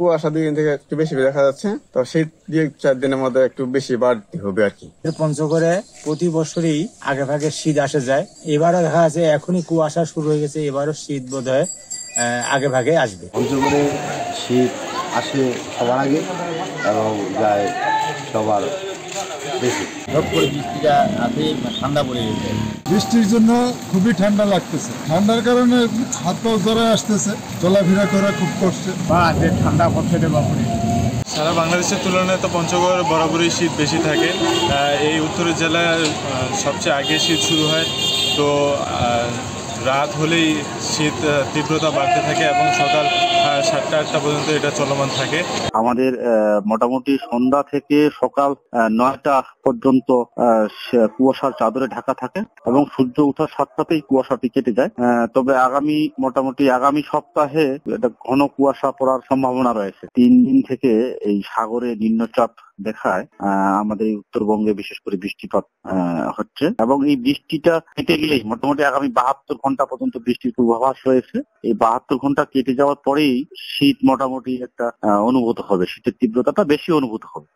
কুয়াশা 2 দিন থেকে একটু বেশি দেখা যাচ্ছে, তো শীত 2-4 দিনের মধ্যে একটু বেশি বাড়তি হবে আর কি। পঞ্চগড়ে প্রতি বছরই আগে ভাগে শীত আসে যায়, এবারও দেখা যাচ্ছে এখনই কুয়াশা শুরু হয়ে গেছে, এবারও শীত বোধ হয় আগে ভাগে আসবে। পঞ্চগড়ে শীত আসে সবার আগে এবং যায় সবার বেশি। বৃষ্টিটা আসে, ঠান্ডা পড়ে গেছে, বৃষ্টির জন্য খুবই ঠান্ডা লাগতেছে, ঠান্ডার কারণে হাত পা জ্বরে আসতেছে, চলাফেরা করা খুব কষ্ট। ঠান্ডা পড়ছে বাপুরে। সারা বাংলাদেশের তুলনায় তো পঞ্চগড় বরাবরই শীত বেশি থাকে। এই উত্তরের জেলায় সবচেয়ে আগে শীত শুরু হয়, তো রাত হলেই শীত তীব্রতা বাড়তে থাকে এবং সকাল 7টা-8টা পর্যন্ত এটা চলমান থাকে। আমাদের মোটামুটি সন্ধ্যা থেকে সকাল 9টা পর্যন্ত কুয়াশার চাদরে ঢাকা থাকে এবং সূর্য ওঠার সাথে সাথেই কুয়াশাটি কেটে যায়। তবে আগামী সপ্তাহে একটা ঘন কুয়াশা পড়ার সম্ভাবনা রয়েছে। 3 দিন থেকে এই সাগরে নিম্নচাপ দেখায় আমাদের এই উত্তরবঙ্গে বিশেষ করে বৃষ্টিপাত হচ্ছে এবং এই বৃষ্টিটা কেটে গেলেই মোটামুটি আগামী 72 ঘন্টা পর্যন্ত বৃষ্টির পূর্বাভাস রয়েছে। এই 72 ঘন্টা কেটে যাওয়ার পরেই শীত মোটামুটি একটা অনুভূত হবে, শীতের তীব্রতাটা বেশি অনুভূত হবে।